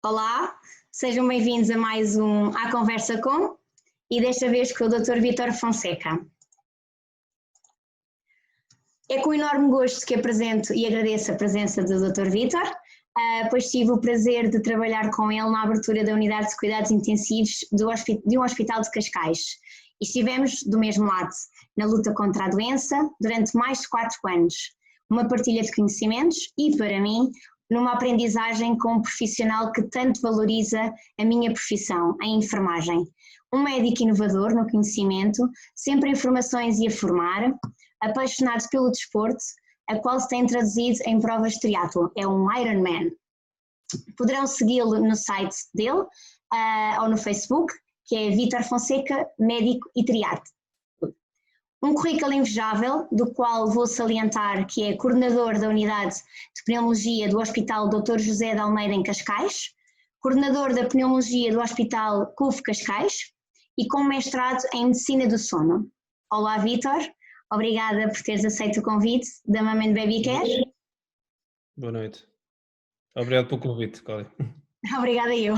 Olá, sejam bem-vindos a mais um À Conversa Com e desta vez com o Dr. Vítor Fonseca. É com enorme gosto que apresento e agradeço a presença do Dr. Vítor, pois tive o prazer de trabalhar com ele na abertura da unidade de cuidados intensivos de um hospital de Cascais e estivemos do mesmo lado, na luta contra a doença durante mais de 4 anos. Uma partilha de conhecimentos e, para mim, numa aprendizagem com um profissional que tanto valoriza a minha profissão, a enfermagem. Um médico inovador no conhecimento, sempre em formações e a formar, apaixonado pelo desporto, a qual se tem traduzido em provas de triatlo. É um Ironman. Poderão segui-lo no site dele ou no Facebook, que é Vítor Fonseca, médico e triatlo. Um currículo invejável, do qual vou salientar que é coordenador da unidade de pneumologia do Hospital Dr. José de Almeida em Cascais, coordenador da pneumologia do Hospital CUF Cascais e com mestrado em Medicina do Sono. Olá, Vítor, obrigada por teres aceito o convite da Mama and Baby Care. Boa noite. Obrigado pelo convite, Cláudia. Obrigada eu.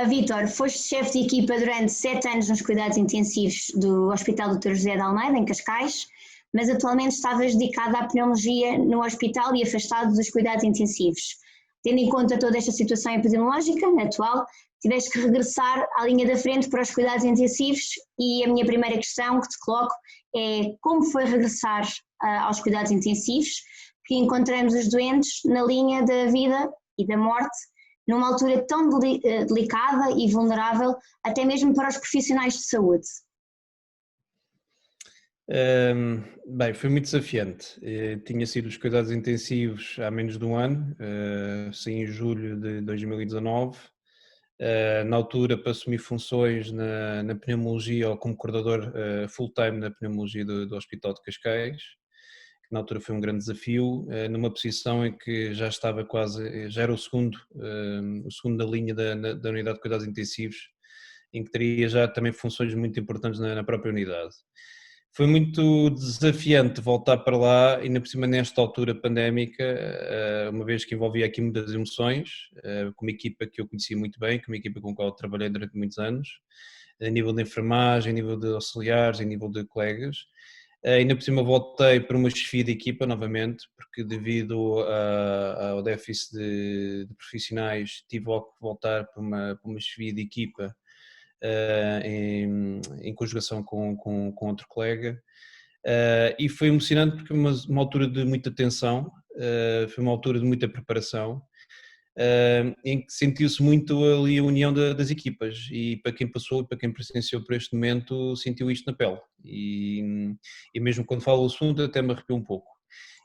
Vítor, foste chefe de equipa durante 7 anos nos cuidados intensivos do Hospital Dr. José de Almeida, em Cascais, mas atualmente estavas dedicado à pneumologia no hospital e afastado dos cuidados intensivos. Tendo em conta toda esta situação epidemiológica atual, tiveste que regressar à linha da frente para os cuidados intensivos e a minha primeira questão que te coloco é como foi regressar aos cuidados intensivos, que encontramos os doentes na linha da vida e da morte, numa altura tão delicada e vulnerável, até mesmo para os profissionais de saúde? Bem, foi muito desafiante. Tinha sido os cuidados intensivos há menos de um ano, saí em julho de 2019. Na altura, para assumir funções na pneumologia ou como coordenador full-time na pneumologia do Hospital de Cascais, que na altura foi um grande desafio, numa posição em que já estava quase, já era o segundo da linha da unidade de cuidados intensivos, em que teria já também funções muito importantes na própria unidade. Foi muito desafiante voltar para lá, ainda por cima nesta altura pandémica, uma vez que envolvia aqui muitas emoções, com uma equipa que eu conhecia muito bem, com uma equipa com a qual trabalhei durante muitos anos, a nível de enfermagem, a nível de auxiliares, a nível de colegas. Ainda por cima voltei para uma chefia de equipa novamente, porque devido ao déficit de profissionais tive que voltar para uma chefia de equipa em conjugação com outro colega. E foi emocionante porque uma altura de muita tensão, foi uma altura de muita preparação, em que sentiu-se muito ali a união das equipas, e para quem passou e para quem presenciou por este momento sentiu isto na pele, e mesmo quando falo o assunto até me arrepiou um pouco.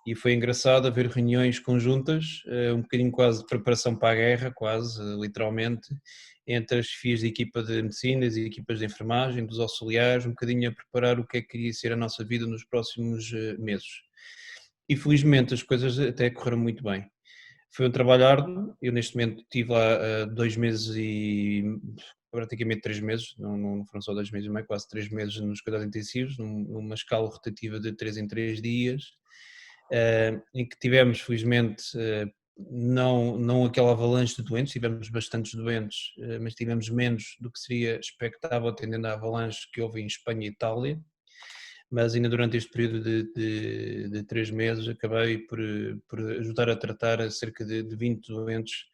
E foi engraçado haver reuniões conjuntas, um bocadinho quase de preparação para a guerra, quase, literalmente, entre as chefias de equipa de medicina, as equipas de enfermagem, dos auxiliares, um bocadinho a preparar o que é que iria ser a nossa vida nos próximos meses. E felizmente as coisas até correram muito bem. Foi um trabalho árduo, eu neste momento estive lá 2 meses e praticamente 3 meses, não foram só 2 meses e meio, quase 3 meses nos cuidados intensivos, numa escala rotativa de 3 em 3 dias, em que tivemos felizmente não aquela avalanche de doentes, tivemos bastantes doentes, mas tivemos menos do que seria expectável atendendo à avalanche que houve em Espanha e Itália. Mas ainda durante este período de 3 meses acabei por ajudar a tratar cerca de 20 doentes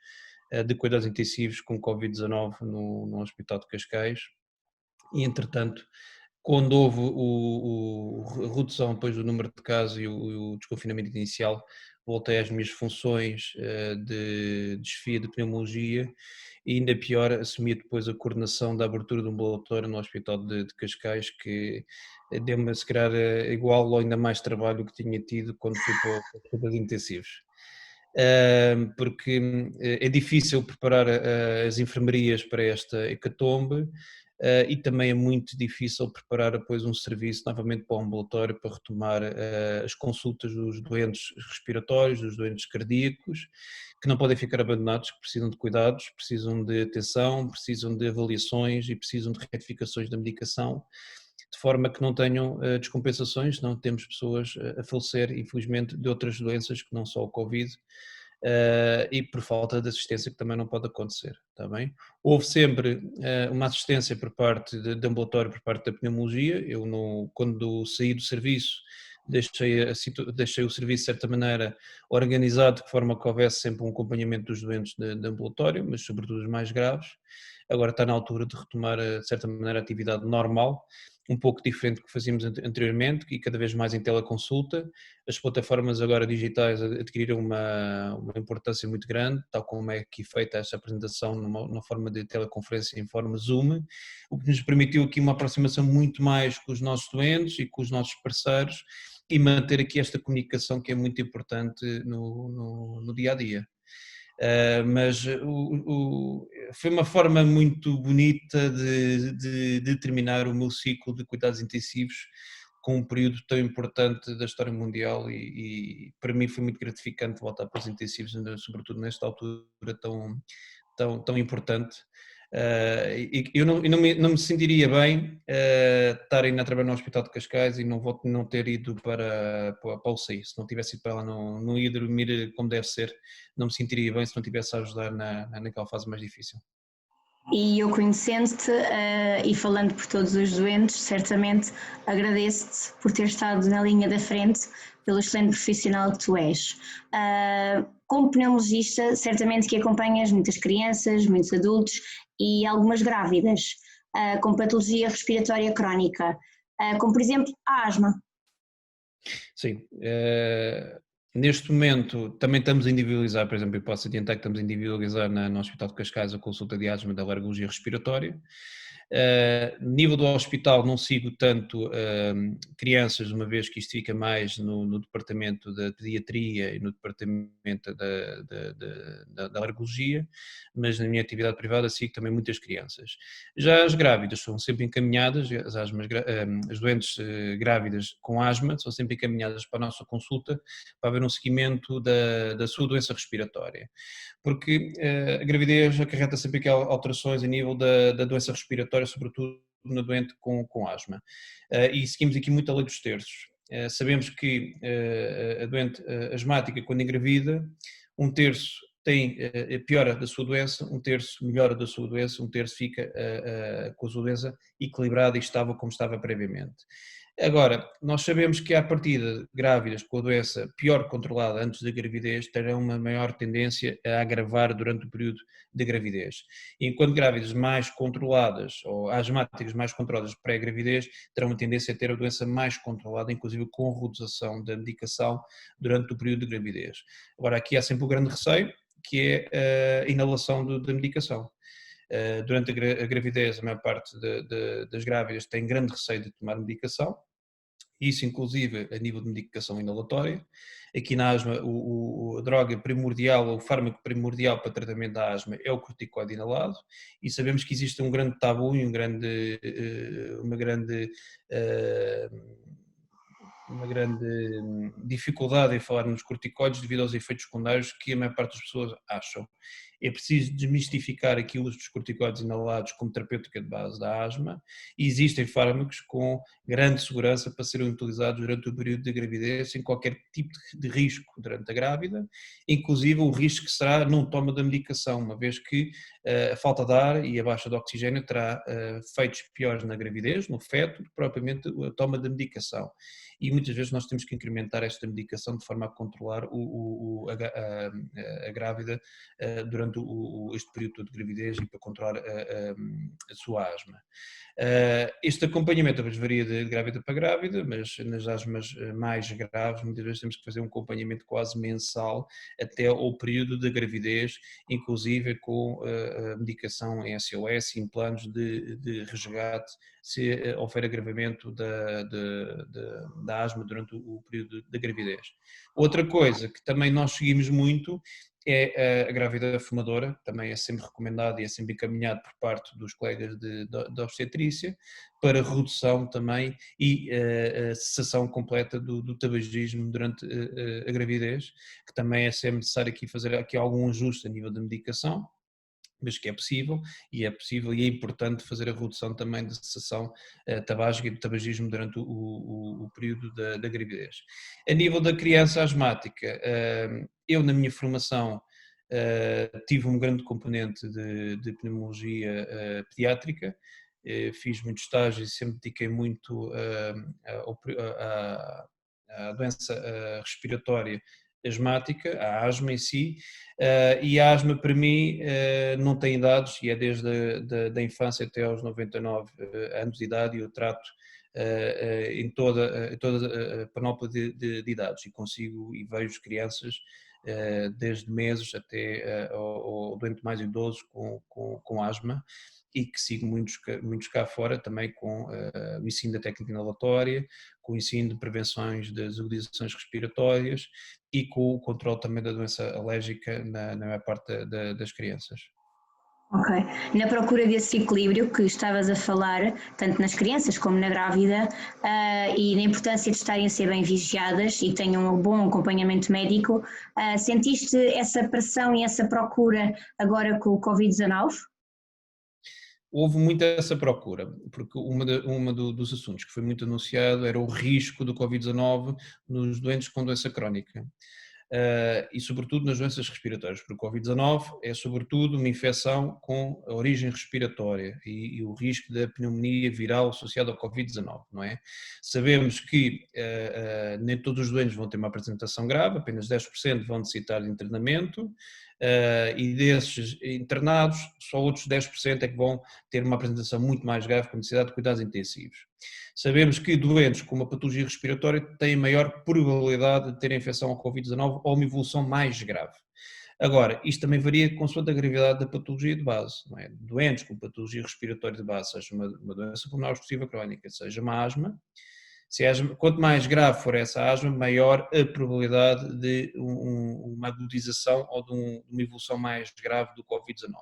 de cuidados intensivos com Covid-19 no Hospital de Cascais, e entretanto, quando houve a redução depois do número de casos e o desconfinamento inicial, voltei às minhas funções de chefia de pneumologia, e ainda pior, assumi depois a coordenação da abertura de um ambulatório no Hospital de Cascais, que deu-me se calhar igual ou ainda mais trabalho que tinha tido quando fui para os cuidados intensivos. Porque é difícil preparar as enfermarias para esta hecatombe, e também é muito difícil preparar depois um serviço novamente para o ambulatório para retomar as consultas dos doentes respiratórios, dos doentes cardíacos, que não podem ficar abandonados, que precisam de cuidados, precisam de atenção, precisam de avaliações e precisam de retificações da medicação, de forma que não tenham descompensações, não temos pessoas a falecer, infelizmente, de outras doenças que não só o Covid, e por falta de assistência que também não pode acontecer, está bem? Houve sempre uma assistência por parte de ambulatório, por parte da pneumologia. Eu, quando saí do serviço, deixei o serviço de certa maneira organizado, de forma que houvesse sempre um acompanhamento dos doentes de ambulatório, mas sobretudo os mais graves. Agora está na altura de retomar, de certa maneira, a atividade normal, um pouco diferente do que fazíamos anteriormente e cada vez mais em teleconsulta. As plataformas agora digitais adquiriram uma importância muito grande, tal como é aqui feita esta apresentação numa forma de teleconferência em forma Zoom, o que nos permitiu aqui uma aproximação muito mais com os nossos doentes e com os nossos parceiros e manter aqui esta comunicação que é muito importante no dia a dia. Mas foi uma forma muito bonita de terminar o meu ciclo de cuidados intensivos com um período tão importante da história mundial e para mim foi muito gratificante voltar para os intensivos, sobretudo nesta altura tão importante. E eu não me sentiria bem estar ainda a trabalhar no Hospital de Cascais e não ter ido para o UCI. Se não tivesse ido para lá, não ia dormir como deve ser, não me sentiria bem se não tivesse a ajudar naquela fase mais difícil. E eu conhecendo-te e falando por todos os doentes, certamente agradeço-te por ter estado na linha da frente, pelo excelente profissional que tu és. Como pneumologista, certamente que acompanhas muitas crianças, muitos adultos e algumas grávidas com patologia respiratória crónica, como por exemplo a asma. Sim, neste momento também estamos a individualizar, por exemplo, eu posso adiantar que estamos a individualizar no Hospital de Cascais a consulta de asma da alergologia respiratória. Nível do hospital não sigo tanto crianças, uma vez que isto fica mais no departamento da pediatria e no departamento da alergologia, mas na minha atividade privada sigo também muitas crianças. Já as grávidas são sempre encaminhadas, as doentes grávidas com asma são sempre encaminhadas para a nossa consulta para haver um seguimento da sua doença respiratória, porque a gravidez acarreta sempre aqui alterações a nível da doença respiratória, sobretudo na doente com asma. E seguimos aqui muito a lei dos terços. Sabemos que a doente asmática, quando engravida, um terço piora da sua doença, um terço melhora da sua doença, um terço fica com a sua doença equilibrada e estável como estava previamente. Agora, nós sabemos que à partida grávidas com a doença pior controlada antes da gravidez terão uma maior tendência a agravar durante o período de gravidez. Enquanto grávidas mais controladas ou asmáticas mais controladas pré-gravidez terão uma tendência a ter a doença mais controlada, inclusive com redução da medicação durante o período de gravidez. Agora, aqui há sempre o grande receio, que é a inalação da medicação. Durante a gravidez, a maior parte das grávidas tem grande receio de tomar medicação, isso inclusive a nível de medicação inalatória. Aqui na asma, a droga primordial, ou o fármaco primordial para tratamento da asma é o corticoide inalado, e sabemos que existe um grande tabu e uma grande dificuldade em falar nos corticoides devido aos efeitos secundários que a maior parte das pessoas acham. É preciso desmistificar aqui o uso dos corticoides inalados como terapêutica de base da asma, e existem fármacos com grande segurança para serem utilizados durante o período de gravidez sem qualquer tipo de risco durante a grávida, inclusive o risco que será não toma da medicação, uma vez que a falta de ar e a baixa de oxigênio terá efeitos piores na gravidez, no feto, do que propriamente a toma da medicação. E muitas vezes nós temos que incrementar esta medicação de forma a controlar a grávida durante este período de gravidez e para controlar a sua asma. Este acompanhamento varia de grávida para grávida, mas nas asmas mais graves muitas vezes temos que fazer um acompanhamento quase mensal até ao período da gravidez, inclusive com a medicação em SOS, em planos de resgate, se houver agravamento da asma durante o período da gravidez. Outra coisa que também nós seguimos muito é a grávida fumadora, também é sempre recomendado e é sempre encaminhado por parte dos colegas da obstetrícia para redução também e a cessação completa do tabagismo durante a gravidez, que também é sempre necessário aqui fazer aqui algum ajuste a nível da medicação. mas que é possível e é importante fazer a redução também da cessação tabágica e do tabagismo durante o período da gravidez. A nível da criança asmática, eu na minha formação tive um grande componente de pneumologia pediátrica, fiz muitos estágios e sempre dediquei muito à doença respiratória asmática, à asma em si, e a asma para mim não tem idades e é desde a infância até aos 99 anos de idade e eu trato em toda a panóplia de idades e consigo e vejo crianças desde meses até ao doente mais idoso com asma e que sigo muitos cá fora também com o ensino da técnica inalatória, com o ensino de prevenções das agudizações respiratórias e com o controle também da doença alérgica na maior parte das crianças. Ok. Na procura desse equilíbrio que estavas a falar, tanto nas crianças como na grávida, e na importância de estarem a ser bem vigiadas e tenham um bom acompanhamento médico, sentiste essa pressão e essa procura agora com o Covid-19? Houve muita essa procura, porque dos assuntos que foi muito anunciado era o risco do Covid-19 nos doentes com doença crónica. E sobretudo nas doenças respiratórias, porque o Covid-19 é sobretudo uma infecção com a origem respiratória e o risco da pneumonia viral associada ao Covid-19, não é? Sabemos que nem todos os doentes vão ter uma apresentação grave, apenas 10% vão necessitar de internamento, e desses internados, só outros 10% é que vão ter uma apresentação muito mais grave com necessidade de cuidados intensivos. Sabemos que doentes com uma patologia respiratória têm maior probabilidade de ter infecção ao Covid-19 ou uma evolução mais grave. Agora, isto também varia consoante a gravidade da patologia de base. Não é? Doentes com patologia respiratória de base, seja uma doença pulmonar obstrutiva crónica, seja uma asma, quanto mais grave for essa asma, maior a probabilidade de uma agudização ou de uma evolução mais grave do Covid-19.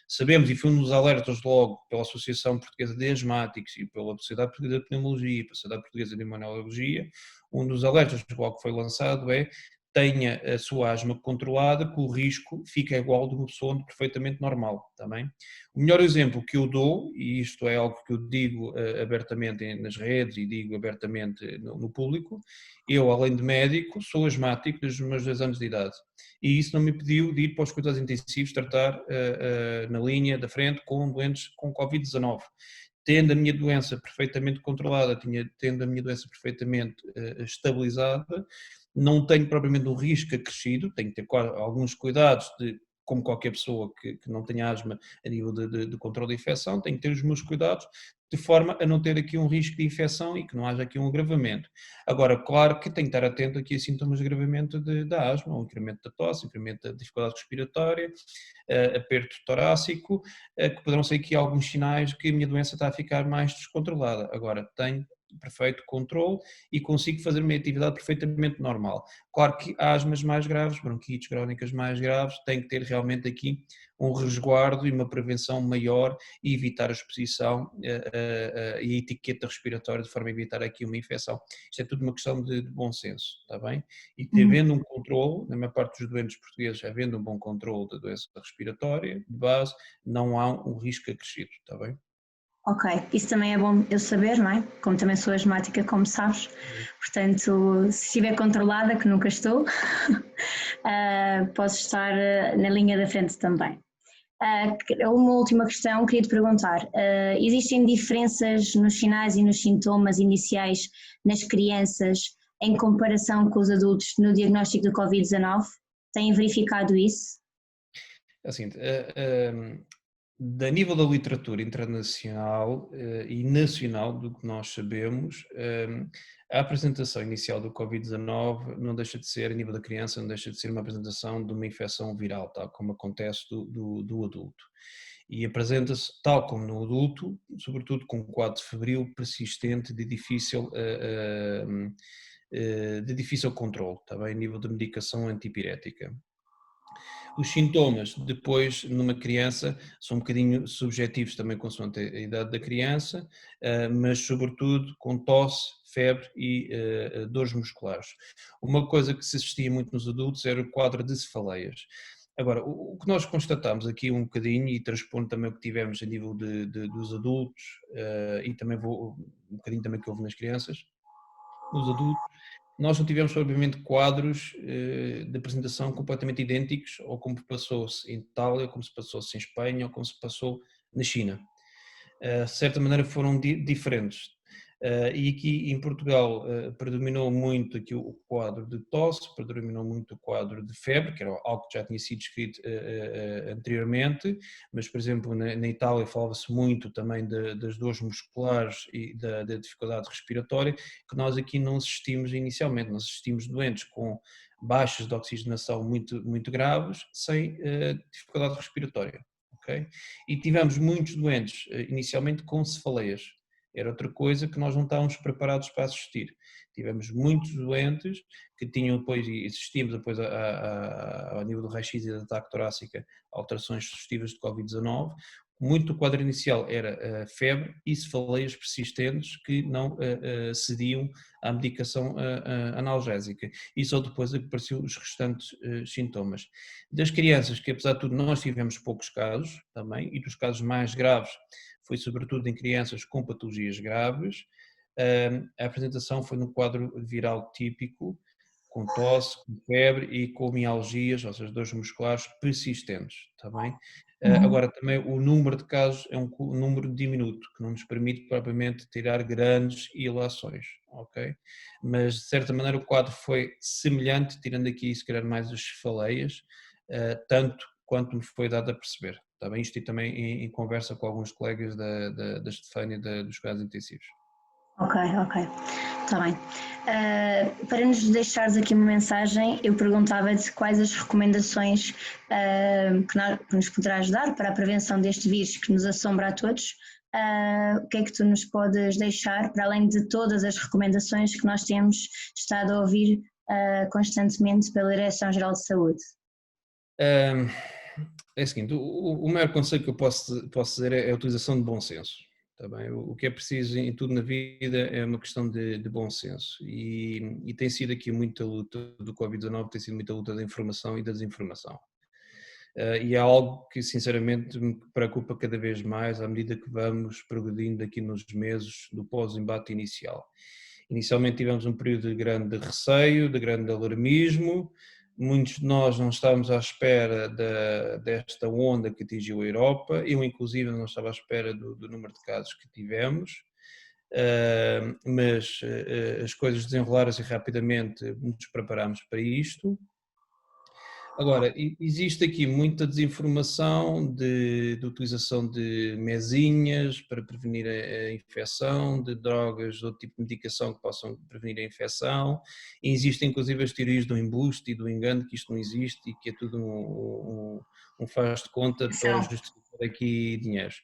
Sabemos, e foi um dos alertas logo pela Associação Portuguesa de Asmáticos e pela Sociedade Portuguesa de Pneumologia, pela Sociedade Portuguesa de Imunologia, um dos alertas que logo foi lançado é: tenha a sua asma controlada, que o risco fica igual de uma pessoa perfeitamente normal, está bem? O melhor exemplo que eu dou, e isto é algo que eu digo abertamente nas redes e digo abertamente no público, eu, além de médico, sou asmático desde os meus 2 anos de idade. E isso não me impediu de ir para os cuidados intensivos tratar na linha da frente com doentes com Covid-19. Tendo a minha doença perfeitamente controlada, tendo a minha doença perfeitamente estabilizada, não tenho propriamente um risco acrescido, tenho que ter alguns cuidados como qualquer pessoa que não tenha asma a nível de controle de infecção, tenho que ter os meus cuidados de forma a não ter aqui um risco de infecção e que não haja aqui um agravamento. Agora, claro que tenho que estar atento aqui a sintomas de agravamento da asma, um incremento da tosse, incremento da dificuldade respiratória, aperto torácico, que poderão ser aqui alguns sinais que a minha doença está a ficar mais descontrolada. Agora, tenho perfeito controle e consigo fazer uma atividade perfeitamente normal. Claro que há asmas mais graves, bronquites crónicas mais graves, tem que ter realmente aqui um resguardo e uma prevenção maior e evitar a exposição e a etiqueta respiratória de forma a evitar aqui uma infecção. Isto é tudo uma questão de bom senso, está bem? E havendo um controle, na maior parte dos doentes portugueses, havendo um bom controle da doença respiratória de base, não há um risco acrescido, está bem? Ok, isso também é bom eu saber, não é? Como também sou asmática, como sabes, portanto, se estiver controlada, que nunca estou, posso estar na linha da frente também. Uma última questão, queria te perguntar: existem diferenças nos sinais e nos sintomas iniciais nas crianças em comparação com os adultos no diagnóstico do Covid-19? Têm verificado isso? Assim, a nível da literatura internacional e nacional, do que nós sabemos, a apresentação inicial do Covid-19 não deixa de ser, a nível da criança, não deixa de ser uma apresentação de uma infecção viral, tal como acontece do adulto. E apresenta-se, tal como no adulto, sobretudo com um quadro febril persistente de difícil controle, também a nível de medicação antipirética. Os sintomas, depois, numa criança, são um bocadinho subjetivos também consoante a idade da criança, mas sobretudo com tosse, febre e dores musculares. Uma coisa que se assistia muito nos adultos era o quadro de cefaleias. Agora, o que nós constatamos aqui um bocadinho, e transpondo também o que tivemos a nível dos adultos, e também vou um bocadinho também que houve nas crianças, nos adultos, nós não tivemos propriamente quadros de apresentação completamente idênticos, ou como passou-se em Itália, ou como se passou-se em Espanha, ou como se passou na China. De certa maneira foram diferentes. E aqui em Portugal predominou muito aqui o quadro de tosse, predominou muito o quadro de febre, que era algo que já tinha sido escrito anteriormente, mas por exemplo na Itália falava-se muito também das dores musculares e da dificuldade respiratória, que nós aqui não assistimos inicialmente, nós assistimos doentes com baixas de oxigenação muito graves, sem dificuldade respiratória. Okay? E tivemos muitos doentes inicialmente com cefaleias, era outra coisa que nós não estávamos preparados para assistir. Tivemos muitos doentes que tinham depois, e assistimos depois ao nível do raio-x e da ataque torácica, alterações sugestivas de Covid-19, muito do quadro inicial era febre e cefaleias persistentes que não cediam à medicação analgésica, e só depois apareciam os restantes sintomas. Das crianças, que apesar de tudo nós tivemos poucos casos também, e dos casos mais graves foi sobretudo em crianças com patologias graves, a apresentação foi no quadro viral típico, com tosse, com febre e com mialgias, ou seja, dores musculares persistentes, está bem? Agora também o número de casos é um número diminuto, que não nos permite propriamente tirar grandes ilações, ok? Mas de certa maneira o quadro foi semelhante, tirando aqui se calhar mais as cefaleias, tanto quanto me foi dado a perceber, está bem? Isto e também em conversa com alguns colegas da Estefânia dos cuidados intensivos. Ok, está bem. Para nos deixares aqui uma mensagem, eu perguntava-te quais as recomendações que nos poderás dar para a prevenção deste vírus que nos assombra a todos. O que é que tu nos podes deixar, para além de todas as recomendações que nós temos estado a ouvir constantemente pela Direção-Geral de Saúde? É o seguinte, o maior conselho que eu posso dizer é a utilização de bom senso. Tá bem? O que é preciso em tudo na vida é uma questão de bom senso, e tem sido aqui muita luta do Covid-19, tem sido muita luta da informação e da desinformação. E é algo que sinceramente me preocupa cada vez mais à medida que vamos progredindo aqui nos meses do pós-embate inicial. Inicialmente tivemos um período de grande receio, de grande alarmismo, muitos de nós não estávamos à espera desta onda que atingiu a Europa, eu inclusive não estava à espera do número de casos que tivemos, mas as coisas desenrolaram-se rapidamente, nos preparámos para isto. Agora, existe aqui muita desinformação de utilização de mesinhas para prevenir a infecção, de drogas ou tipo de medicação que possam prevenir a infecção, e existem inclusive as teorias do embuste e do engano, que isto não existe e que é tudo um faz de conta para justificar aqui dinheiros.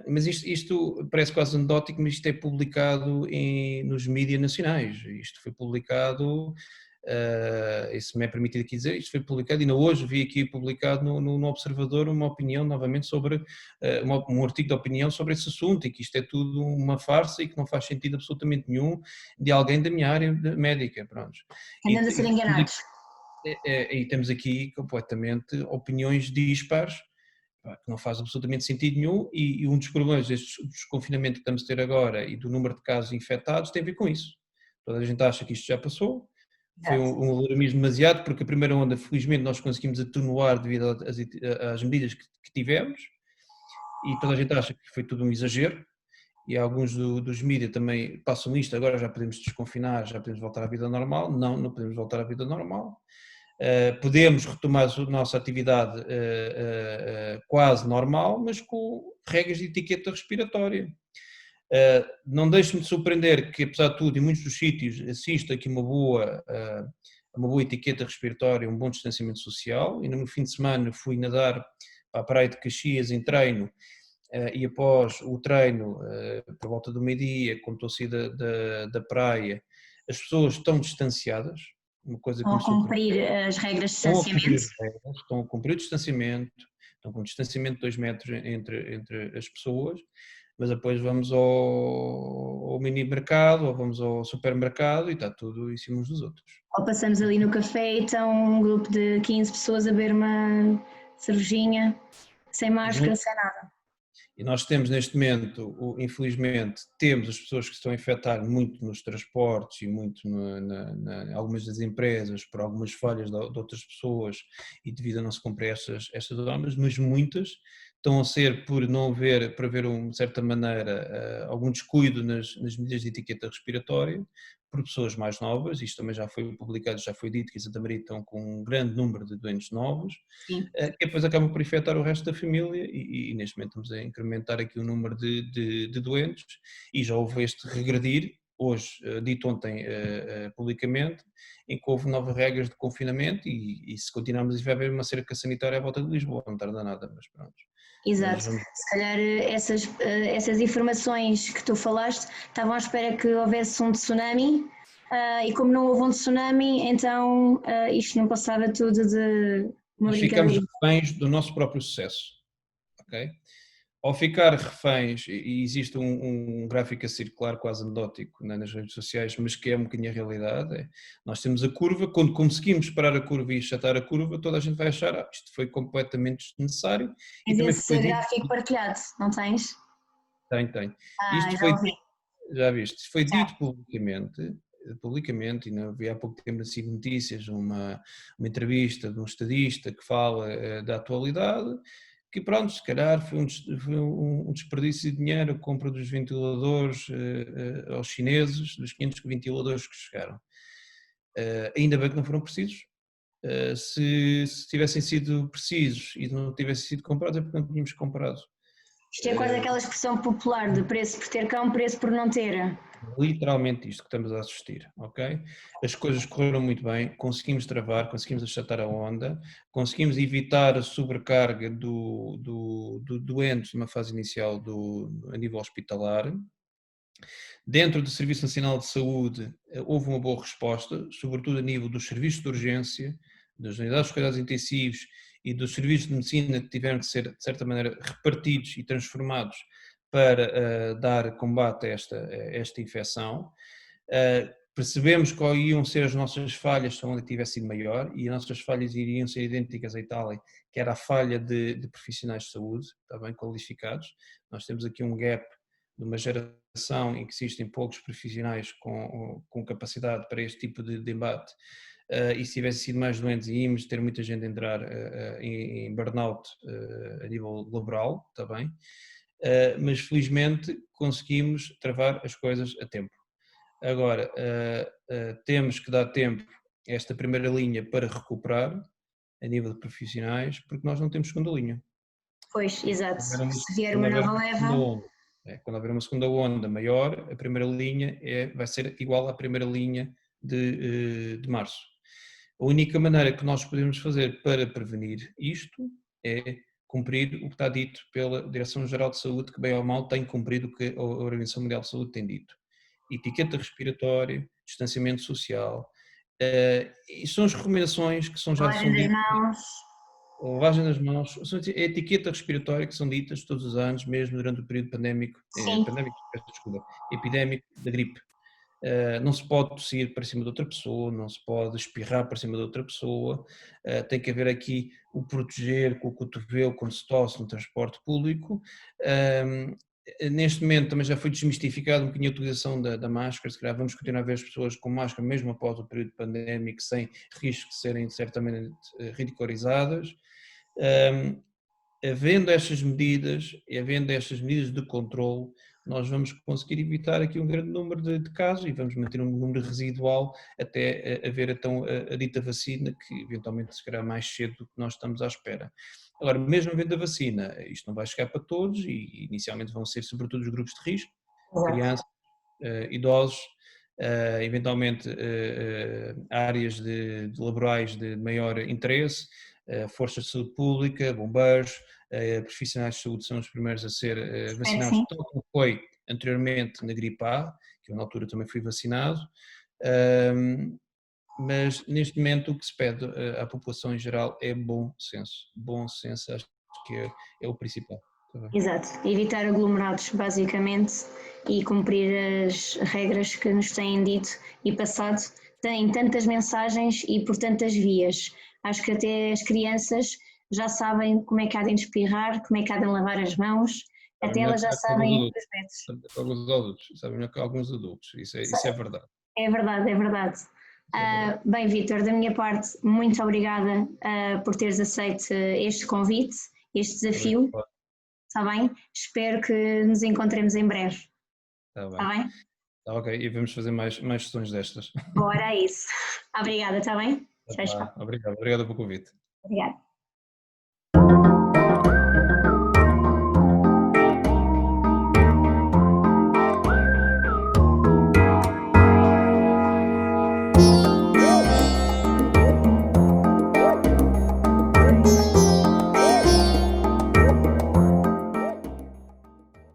Mas isto parece quase anedótico, mas isto é publicado nos mídias nacionais, isto foi publicado. Isso me é permitido aqui dizer, isto foi publicado, ainda hoje vi aqui publicado no Observador uma opinião novamente sobre, um artigo de opinião sobre esse assunto, e que isto é tudo uma farsa e que não faz sentido absolutamente nenhum de alguém da minha área médica, pronto. Andando a ser enganados. E temos aqui completamente opiniões dispares, que não faz absolutamente sentido nenhum, e um dos problemas do desconfinamento que estamos a ter agora e do número de casos infectados tem a ver com isso. Toda a gente acha que isto já passou. Foi um alarmismo demasiado, porque a primeira onda, felizmente, nós conseguimos atenuar devido às medidas que tivemos, e toda a gente acha que foi tudo um exagero, e alguns dos mídias também passam isto, agora já podemos desconfinar, já podemos voltar à vida normal. Não podemos voltar à vida normal. Podemos retomar a nossa atividade quase normal, mas com regras de etiqueta respiratória. Não deixe-me de surpreender que, apesar de tudo, em muitos dos sítios assisto aqui uma boa etiqueta respiratória, um bom distanciamento social. Ainda no fim de semana fui nadar para a praia de Caxias em treino, e após o treino, por volta do meio-dia, quando estou a sair da praia, as pessoas estão distanciadas, uma coisa que me surpreende. Estão a cumprir as regras de distanciamento? Estão a cumprir o distanciamento, estão com um distanciamento de 2 metros entre as pessoas. mas depois vamos ao mini mercado ou vamos ao supermercado e está tudo em cima uns dos outros. Ou passamos ali no café e estão um grupo de 15 pessoas a beber uma cervejinha, sem máscara, sem nada. E nós temos neste momento, infelizmente, temos as pessoas que se estão a infectar muito nos transportes e muito em algumas das empresas por algumas falhas de outras pessoas e devido a não se cumprir estas normas, mas muitas estão a ser por não haver, por haver, de certa maneira, algum descuido nas medidas de etiqueta respiratória, por pessoas mais novas, isto também já foi publicado, já foi dito que em Santa Maria estão com um grande número de doentes novos, Sim. que depois acabam por infectar o resto da família e neste momento estamos a incrementar aqui o número de doentes e já houve este regredir, hoje, dito ontem publicamente, em que houve novas regras de confinamento e se continuarmos a haver uma cerca sanitária à volta de Lisboa, não tarda nada, mas pronto. Exato. Mas vamos... Se calhar essas informações que tu falaste estavam à espera que houvesse um tsunami e como não houve um tsunami, então isto não passava tudo de uma Nós ficamos brincadeira. reféns do nosso próprio sucesso, ok? Ao ficar reféns, e existe um gráfico a circular quase anedótico, né, nas redes sociais, mas que é um bocadinho a realidade, nós temos a curva, quando conseguimos parar a curva e achatar a curva, toda a gente vai achar, isto foi completamente desnecessário, e Tens também esse foi dito, gráfico partilhado, não tens? tem, Ah, isto já foi ouvi. dito, já viste, isto foi Já. dito publicamente, e não havia há pouco tempo assim notícias, uma entrevista de um estadista que fala da atualidade, que pronto, se calhar foi um desperdício de dinheiro a compra dos ventiladores aos chineses, dos 500 ventiladores que chegaram. Ainda bem que não foram precisos. Se tivessem sido precisos e não tivessem sido comprados é porque não tínhamos comprado. Isto é quase aquela expressão popular de preço por ter cão, preço por não ter. Literalmente isto que estamos a assistir, ok? As coisas correram muito bem, conseguimos travar, conseguimos achatar a onda, conseguimos evitar a sobrecarga do doente numa fase inicial a nível hospitalar. Dentro do Serviço Nacional de Saúde houve uma boa resposta, sobretudo a nível dos serviços de urgência, das unidades de cuidados intensivos e dos serviços de medicina que tiveram que ser, de certa maneira, repartidos e transformados para dar combate a esta infecção. Percebemos quais iam ser as nossas falhas se onde tivesse sido maior e as nossas falhas iriam ser idênticas à Itália, que era a falha de profissionais de saúde, está bem qualificados. Nós temos aqui um gap de uma geração em que existem poucos profissionais com capacidade para este tipo de embate, e se tivesse sido mais doentes íamos ter muita gente a entrar em burnout a nível laboral, está bem, mas felizmente conseguimos travar as coisas a tempo. Agora, temos que dar tempo a esta primeira linha para recuperar a nível de profissionais, porque nós não temos segunda linha. Pois, exato. Se vier Quando uma houver nova uma segunda leva. onda, quando houver uma segunda onda maior, a primeira linha vai ser igual à primeira linha de março. A única maneira que nós podemos fazer para prevenir isto é cumprir o que está dito pela Direção-Geral de Saúde, que bem ou mal tem cumprido o que a Organização Mundial de Saúde tem dito. Etiqueta respiratória, distanciamento social, e são as recomendações que já Lavagem são das ditas, mãos. lavagem das mãos, são a etiqueta respiratória que são ditas todos os anos, mesmo durante o período Sim. epidémico da gripe. Não se pode tossir para cima de outra pessoa, não se pode espirrar para cima de outra pessoa, tem que haver aqui o proteger com o cotovelo quando se tosse no transporte público. Neste momento também já foi desmistificado um bocadinho a utilização da máscara, se calhar vamos continuar a ver as pessoas com máscara mesmo após o período pandémico sem risco de serem certamente ridicularizadas. Havendo estas medidas e havendo estas medidas de controle, nós vamos conseguir evitar aqui um grande número de casos e vamos manter um número residual até haver então a dita vacina, que eventualmente se calhar mais cedo do que nós estamos à espera. Agora, mesmo havendo a vacina, isto não vai chegar para todos e inicialmente vão ser sobretudo os grupos de risco, crianças, idosos, eventualmente áreas de laborais de maior interesse, forças de saúde pública, bombeiros, profissionais de saúde são os primeiros a ser vacinados, Sim. tal como foi anteriormente na gripe A, que eu na altura também fui vacinado, mas neste momento o que se pede à população em geral é bom senso acho que é o principal. Tá bem. Exato, evitar aglomerados basicamente e cumprir as regras que nos têm dito e passado. Têm tantas mensagens e por tantas vias. Acho que até as crianças já sabem como é que há de espirrar, como é que há de lavar as mãos, Sabem até melhor elas já que sabem os métodos. alguns adultos, sabem melhor que alguns adultos, isso é verdade. É verdade, é verdade. Isso é verdade. Bem, Vítor, da minha parte, muito obrigada por teres aceito este convite, este desafio, Obrigado. está bem? Espero que nos encontremos em breve, Está está bem. bem? Tá, ok, e vamos fazer mais sessões destas. Bora a isso. Obrigada, está bem? Tá Tchau, tchau. bem. Obrigado pelo convite. Obrigada.